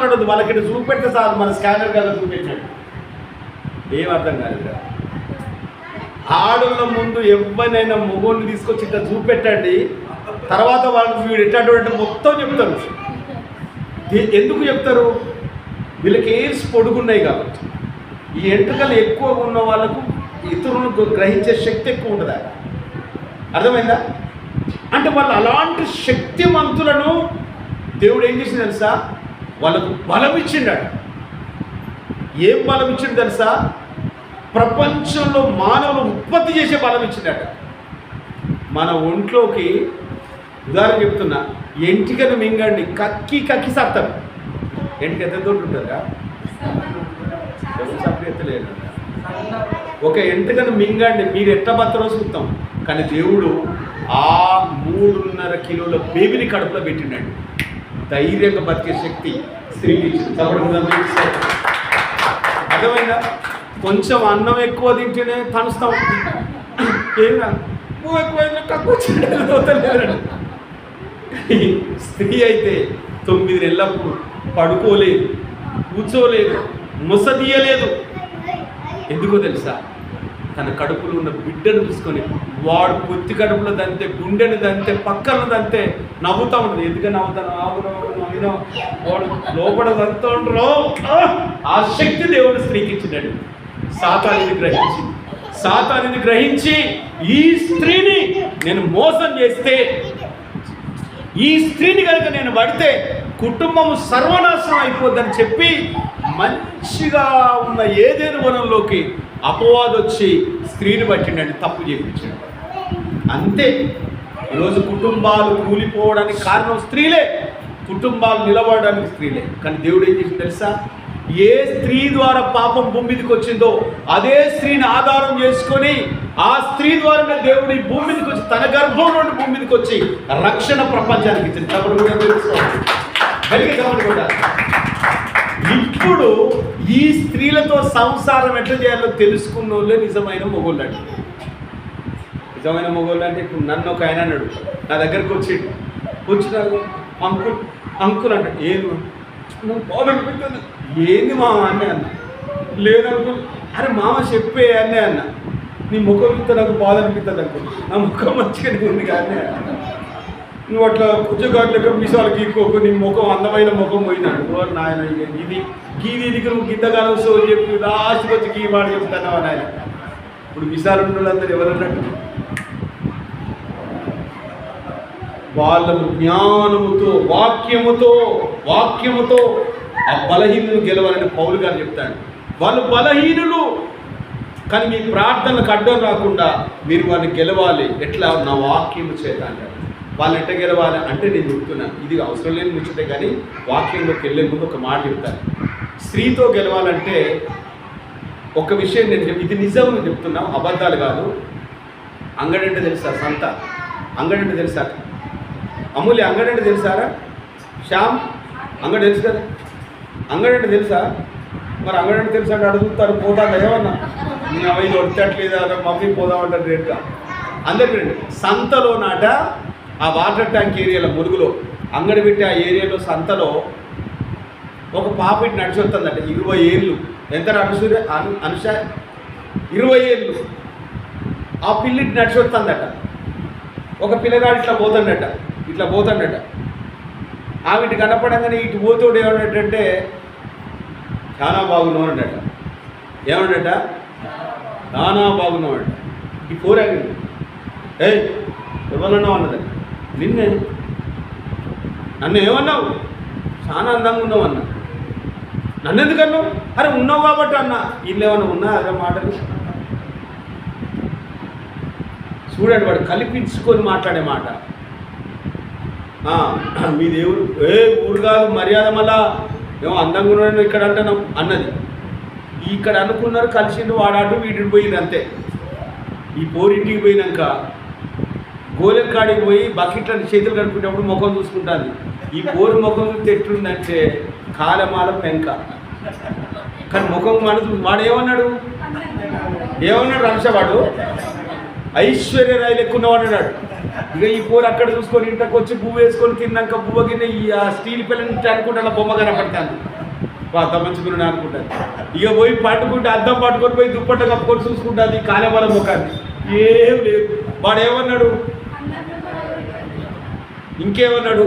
మాట్లాడదు, వాళ్ళకి చూపెడితే చాలు మన స్కానర్ కదా చూపించాడు. ఏం అర్థం కాదు కదా. ఆడోళ్ళ ముందు ఎవరినైనా మొగోడిని తీసుకొచ్చి ఇట్లా చూపెట్టండి, తర్వాత వాళ్ళు వీడు ఎట్లాంటి మొత్తం చెప్తారు. ఎందుకు చెప్తారు? వీళ్ళకి ఎయిర్స్ పొడుగున్నాయి కాబట్టి. ఈ ఎంట్రుకలు ఎక్కువ ఉన్న వాళ్ళకు ఇతరులను గ్రహించే శక్తి ఎక్కువ ఉంటుందా? అర్థమైందా? అంటే వాళ్ళు అలాంటి శక్తిమంతులను దేవుడు ఏం చేసింది తెలుసా? వాళ్ళకు బలం ఇచ్చిండాడు. ఏం బలం ఇచ్చిండు తెలుసా? ప్రపంచంలో మానవులు ఉత్పత్తి చేసే బలం ఇచ్చిండట. మన ఒంట్లోకి ఉదాహరణ చెప్తున్నా, ఎంటికను మింగండి, కక్కి కక్కి సత్తం. ఎంటిక ఎంతతో ఉంటుందా? సభ్యతలేదు. ఒక ఎంటికను మింగండి, మీరు ఎట్ట బత్తరో చూస్తాం. కానీ దేవుడు ఆ 3.5 కిలోల బేబీని కడుపులో పెట్టిండండి. ధైర్యంగా బతికే శక్తి స్త్రీకి ఇచ్చింది. అర్థమైందా? కొంచెం అన్నం ఎక్కువ తింటేనే తనుస్తాం. ఏం ఎక్కువ కక్కువచ్చింది. స్త్రీ అయితే 9 నెలలప్పుడు పడుకోలేదు, కూర్చోలేదు, ముసదీయలేదు. ఎందుకో తెలుసా? తన కడుపులో ఉన్న బిడ్డను చూసుకొని వాడు పొత్తి కడుపులో దంతే, గుండెను దంతే, పక్కన దంతే నవ్వుతూ ఉంటుంది. ఎందుకని నవ్వుతాను? వాడు లోపల దంతా ఉంటారు. ఆ శక్తి దేవుడు స్త్రీకి ఇచ్చినాడు. సాతానిని గ్రహించి ఈ స్త్రీని నేను మోసం చేస్తే, ఈ స్త్రీని కనుక నేను పడితే కుటుంబం సర్వనాశనం అయిపోద్దని చెప్పి మంచిగా ఉన్న ఏదేను వనంలోకి అపవాదం వచ్చి స్త్రీని పట్టిండండి, తప్పు చేయించాడు. అంతే. ఈరోజు కుటుంబాలు కూలిపోవడానికి కారణం స్త్రీలే, కుటుంబాలు నిలబడడానికి స్త్రీలే. కానీ దేవుడు ఏం చేసింది తెలుసా? ఏ స్త్రీ ద్వారా పాపం భూమి మీదకి వచ్చిందో అదే స్త్రీని ఆధారం చేసుకొని ఆ స్త్రీ ద్వారా దేవుడు ఈ భూమి మీదకి వచ్చి, తన గర్భం నుండి భూమి మీదకి వచ్చి రక్షణ ప్రపంచానికి ఇచ్చింది. కాబట్టి కూడా తెలుసుకోవాలి. కూడా ఇప్పుడు ఈ స్త్రీలతో సంసారం ఎట్లా చేయాలో తెలుసుకున్న వాళ్ళే నిజమైన మొగోళ్ళు అండి. నిజమైన మొగోళ్ళు అంటే ఇప్పుడు నన్ను ఒక ఆయన అన్నాడు, నా దగ్గరకు వచ్చిన అంకుల్ అంటే ఏది నువ్వు బాధ అనిపిస్తుంది. ఏంది మామ అన్నీ అన్న. లేదనుకో, అరే మామ చెప్పే అన్నీ అన్న. నీ ముఖం ఇస్తే నాకు బాధ అనిపిస్తుంది అనుకో, నా ముఖం మంచిగానే ఉంది కానీ నువ్వు అట్లా కుచ్చగాట్లక మిసాలు గీక్కోకు, నీ ముఖం అందమైన ముఖం పోయిందండి. నాయన ఇది గీదీదికి నువ్వు గింతగానం సో చెప్పి లాస్ట్కి వచ్చి గీ మాట చెప్తాను నాయన. ఇప్పుడు మిసాలు ఉన్న వాళ్ళందరూ ఎవరన్నట్టు? వాళ్ళను జ్ఞానముతో వాక్యముతో ఆ బలహీనులు గెలవాలని పౌలు గారు చెప్తాడు. వాళ్ళు బలహీనులు, కానీ మీ ప్రార్థనలకు అడ్డం రాకుండా మీరు వాళ్ళని గెలవాలి. ఎట్లా? నా వాక్యము చేత అంటారు. వాళ్ళు ఎట్లా గెలవాలి అంటే నేను చెప్తున్నాను, ఇది అవసరం లేని ముచ్చటే, కానీ వాక్యంలోకి వెళ్ళే ముందు ఒక మాట చెప్తాను. స్త్రీతో గెలవాలంటే ఒక విషయం నేను ఇది నిజం చెప్తున్నాం, అబద్ధాలు కాదు. అంగడంటే తెలుసా? సంత అంగడంటే తెలుసా? అమూల్య అంగడంటే తెలుసారా? శ్యామ్ అంగడి తెలుసు కదా? అంగడంటే తెలుసా? మరి అంగడంటే తెలుసా అంటే అడుగుతారు, పోతాను ఏమన్నా నీ అవైదు వడతట్లేదా మమ్మీ పోదామంటారు రేట్గా. అందరికీ రండి. సంతలో నాట ఆ వాటర్ ట్యాంక్ ఏరియాలో మురుగులో అంగడి పెట్టి ఆ ఏరియాలో సంతలో ఒక పాప ఇటు నడిచి వస్తుందట. 20 ఏళ్ళు. ఎంత అనుష 20 ఏళ్ళు. ఆ పిల్లిటి నడిచి వస్తుందట. ఒక పిల్లగాడు ఇట్లా పోతాడట. ఆమెటి కనపడంగానే ఇటు పోతోడు ఏమన్నట్టంటే చాలా బాగున్నావు అన్నట. ఏమన్నట? చాలా బాగున్నావు అంట. ఈ పోరాడు ఎవరన్నావు అన్నదట. నిన్నే. నన్ను ఏమన్నావు? చాలా అందంగా ఉన్నావు అన్న. నన్ను ఎందుకన్నావు? అరే ఉన్నావు కాబట్టి అన్న. వీళ్ళు ఏమన్నా ఉన్నా అదే మాటలు చూడండి. వాడు కల్పించుకొని మాట్లాడే మాట. మీ దేవుడు ఊరు కాదు మర్యాద, మళ్ళా ఏమో అందంగా ఉన్నాడు ఇక్కడ అంటున్నాం అన్నది. ఇక్కడ అనుకున్నారు, కలిసిండు, వాడాటు వీటికి పోయింది అంతే. ఈ పోరింటికి పోయినాక గోలెం కాడికి పోయి బకెట్లని చేతులు కడుపుకునేప్పుడు ముఖం చూసుకుంటుంది. ఈ పోరు ముఖం చూస్తే ఎట్లుందంటే కాలమాల పెంక. కానీ ముఖం వాడు ఏమన్నాడు అనుషవాడు? ఐశ్వర్యరాయలు ఎక్కున్నవాడు అన్నాడు. ఇక ఈ పోరు అక్కడ చూసుకొని ఇంటికి వచ్చి పువ్వు వేసుకొని తిన్నాక పువ్వు కింద ఈ స్టీల్ పిల్లని అనుకుంటే అలా బొమ్మ కనపడతాను, అంత మంచిగా అనుకుంటాను. ఇక పోయి పట్టుకుంటే అద్దం పట్టుకొని పోయి దుప్పట్ట కప్పుకొని చూసుకుంటుంది కాలేబల ముఖాన్ని. ఏం లేదు. వాడు ఏమన్నాడు, ఇంకేమన్నాడు,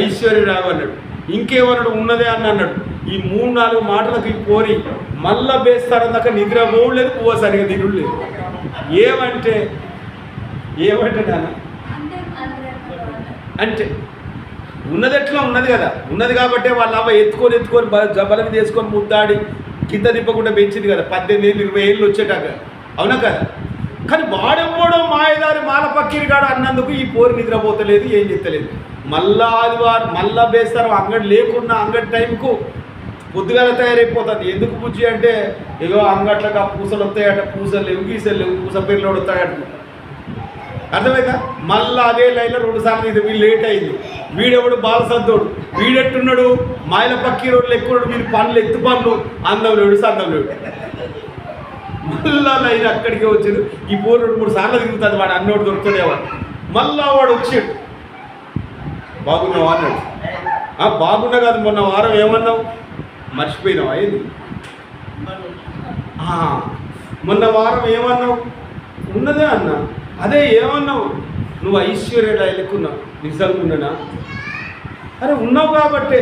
ఐశ్వర్యరావు అన్నాడు, ఇంకేమన్నాడు, ఉన్నదే అని అన్నాడు. ఈ 3-4 మాటలకు ఈ పోరి మళ్ళా బేస్తారన్నాక నిద్ర పోలేదు, పువ్వు సరిగా తిరుడు లేదు. ఏమంటే నాన్న అంటే ఉన్నది ఎట్లా ఉన్నది కదా, ఉన్నది కాబట్టి వాళ్ళ అమ్మ ఎత్తుకొని బలం తీసుకొని ముద్దాడి కింద తిప్పకుండా పెంచింది కదా, 18 ఏళ్ళు 20 ఏళ్ళు వచ్చేటాక, అవునా కదా. కానీ వాడెవ్వడో మాయదారి మాల పక్కిరి కాడు అన్నందుకు ఈ పోరు నిద్రపోతలేదు, ఏం చెత్తలేదు. మళ్ళా ఆదివారం మళ్ళా బేస్తారు, అంగడి లేకున్నా అంగడి టైంకు పొద్దుగాల తయారైపోతుంది. ఎందుకు పూజ అంటే ఏదో అంగట్లకు ఆ పూసలు వస్తాయట, పూసలు లేవు, గీసలు లేవు, పూస పేర్లు వస్తాయట, అర్థమైందా. మళ్ళీ అదే లైన్లో 2 సార్లు ఇది వీళ్ళు లేట్ అయింది. వీడెవడు బాలసద్దోడు, వీడెట్టున్నాడు మాయల పక్కి రోడ్లు ఎక్కువ, వీళ్ళు పనులు ఎత్తు పనులు, అందం లేడు సందం లేడు. మళ్ళా లైన్ అక్కడికే వచ్చాడు. ఈ పోరు 2-3 సార్లు తిరుగుతుంది, వాడు అన్నోడు దొరుకుతుండేవాడు. మళ్ళా వాడు వచ్చాడు, బాగున్నావు అన్నాడు. బాగున్నా కాదు, మొన్న వారం ఏమన్నావు మర్చిపోయినావు అయింది. మొన్న వారం ఏమన్నావు, ఉన్నదే అన్నా, అదే ఏమన్నావు, నువ్వు ఐశ్వర్యలా ఎలుక్కున్నావు, నిజంగా అరే ఉన్నావు కాబట్టే.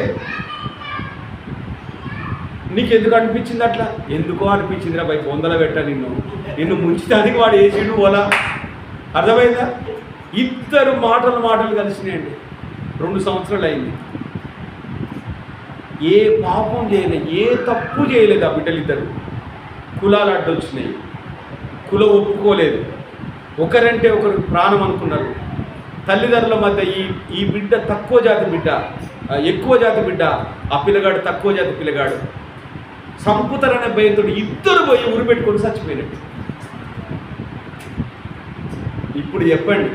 నీకు ఎందుకు అనిపించింది అట్లా, ఎందుకో అనిపించిందిరా బై పొందల పెట్ట నిన్ను ముంచడానికి వాడు వేసిండు ఓలా, అర్థమైందా. ఇద్దరు మాటలు కలిసినాయండి. 2 సంవత్సరాలు అయింది. ఏ పాపం చేయలేదు, ఏ తప్పు చేయలేదు. ఆ బిడ్డలు ఇద్దరు కులాలు అడ్డొచ్చినాయి, కులం ఒప్పుకోలేదు, ఒకరంటే ఒకరు ప్రాణం అనుకున్నారు. తల్లిదండ్రుల మధ్య ఈ బిడ్డ తక్కువ జాతి బిడ్డ, ఎక్కువ జాతి బిడ్డ, ఆ పిల్లగాడు తక్కువ జాతి పిల్లగాడు, సంపుతారనే భయంతో ఇద్దరు పోయి ఊరు పెట్టుకొని చచ్చిపోయినట్టు. ఇప్పుడు చెప్పండి,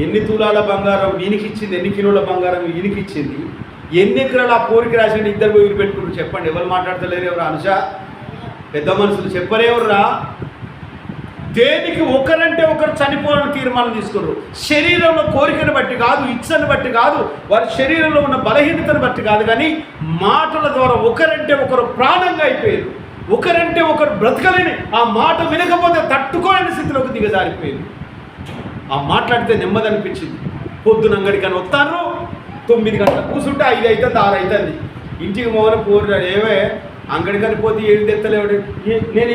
ఎన్ని తులాల బంగారం వీనికి ఇచ్చింది, ఎన్ని కిలోల బంగారం వీనికి ఇచ్చింది, ఎన్ని ఎకరాలు ఆ పోరికి రాసిండి, ఇద్దరు పోయి ఊరు పెట్టుకుంటారు. చెప్పండి, ఎవరు మాట్లాడతలేరు, ఎవరు అనుష పెద్ద మనుషులు చెప్పలేవురా. దేనికి ఒకరంటే ఒకరు చనిపోవాలని తీర్మానం తీసుకున్నారు. శరీరంలో కోరికను బట్టి కాదు, ఇచ్చను బట్టి కాదు, వారి శరీరంలో ఉన్న బలహీనతను బట్టి కాదు, కానీ మాటల ద్వారా ఒకరంటే ఒకరు ప్రాణంగా అయిపోయారు. ఒకరంటే ఒకరు బ్రతకలేని, ఆ మాట వినకపోతే తట్టుకోలేని స్థితిలోకి దిగజారిపోయింది. ఆ మాట్లాడితే నెమ్మది అనిపించింది. పొద్దున అంగడికని వస్తాను, 9 గంటలకు కూర్చుంటే 5 అవుతుంది 6 అవుతుంది. ఇంటికి మోన పోరాడు, ఏమే అంగడికని పోతే 7 తెత్తలేవాడు. నేను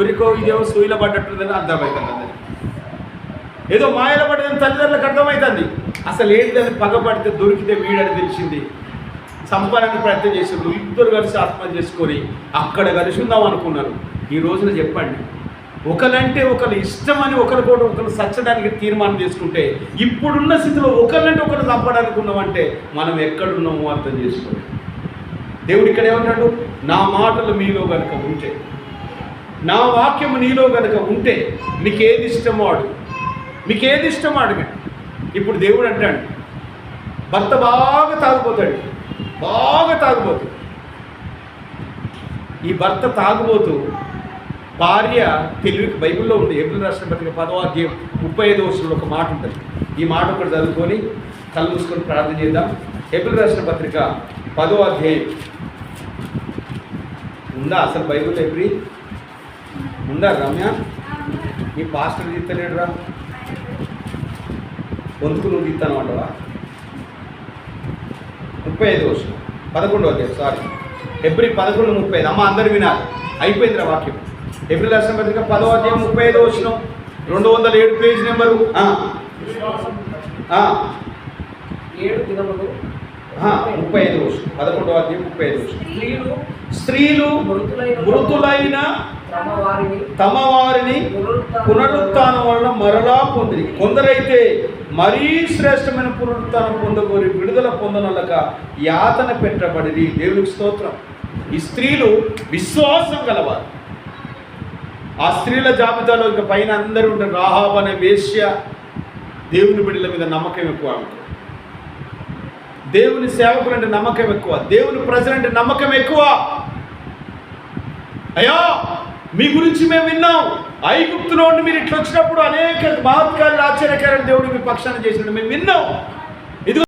ఒరికో ఇదేమో సూయిలో పడ్డట్టుందని అర్థమవుతుంది, ఏదో మాయలో పడ్డదని తల్లిదండ్రులకు అర్థమవుతుంది. అసలు ఏంటిదని పగపడితే దొరికితే వీడని తెలిసింది. సంపాదనకు ప్రయత్నం చేసారు, ఇద్దరు కలిసి ఆత్మహత్య చేసుకొని అక్కడ కలిసి ఉందాం అనుకున్నారు. ఈ రోజున చెప్పండి, ఒకరంటే ఒకరు ఇష్టమని ఒకరికోటి ఒకరు సచ్చడానికి తీర్మానం చేసుకుంటే, ఇప్పుడున్న స్థితిలో ఒకరంటే ఒకరు చంపడానికి ఉన్నామంటే మనం ఎక్కడున్నామో అర్థం చేసుకోండి. దేవుడు ఇక్కడ ఏమంటాడు, నా మాటలు మీలో కనుక ఉంటే, నా వాక్యము నీలో కనుక ఉంటే నీకేది ఇష్టమో అడుగు, నీకేది ఇష్టమో అడగండి. ఇప్పుడు దేవుడు అంటాడు, భర్త బాగా తాగుపోతాడు, ఈ భర్త తాగుబోతూ భార్య తెలివికి బైబిల్లో ఉంది. హెబ్రీ రాసిన పత్రిక 10వ అధ్యాయం 35వ వచనంలో ఒక మాట ఉంటుంది. ఈ మాట ఒకటి చదువుకొని కళ్ళు మూసుకొని ప్రార్థన చేద్దాం. హెబ్రీ రాసిన పత్రిక 10వ అధ్యాయం ఉందా అసలు బైబిల్లో? హెబ్రీ ఉందా రమ్య? ఈ పాస్టర్ తీస్తలేడు రా, వంతుకు నువ్వు తీస్తాను అంటవా? 35వ వచనం 11వ అధ్యాయం, సారీ హెబ్రీ 11:35. అమ్మ అందరు వినాలి, అయిపోయిందిరా వాక్యం. హెబ్రీ రాసిన పత్రిక 10వ అధ్యాయం 35వ వచనం, 207 పేజ్ నెంబరు. 35వ వచనం, 11వ అధ్యాయం 35వ వచనం. స్త్రీలు మృతులైన తమ వారిని పునరుత్థానం వలన మరలా పొంది, కొందరైతే మరీ శ్రేష్టమైన పునరుత్థానం పొందగోరి విడుదల పొందనలక యాతన పెట్టబడి. దేవునికి స్తోత్రం. ఈ స్త్రీలు విశ్వాసం గలవారు. ఆ స్త్రీల జాబితాలో ఇక పైన అందరూ ఉంటారు. రాహాబ్ అనే వేశ్య దేవుని బిడ్డల మీద నమ్మకం ఎక్కువ, దేవుని సేవకులంటే నమ్మకం ఎక్కువ, దేవుని ప్రజలంటే నమ్మకం ఎక్కువ. అయ్యా మీ గురించి మేము విన్నాం, ఐగుప్తులో నుండి మీరు ఇట్లా వచ్చినప్పుడు అనేక మహత్కార్యాలు ఆశ్చర్యకార్యాలు దేవుడు మీ పక్షాన చేసినట్టు మేము విన్నాం.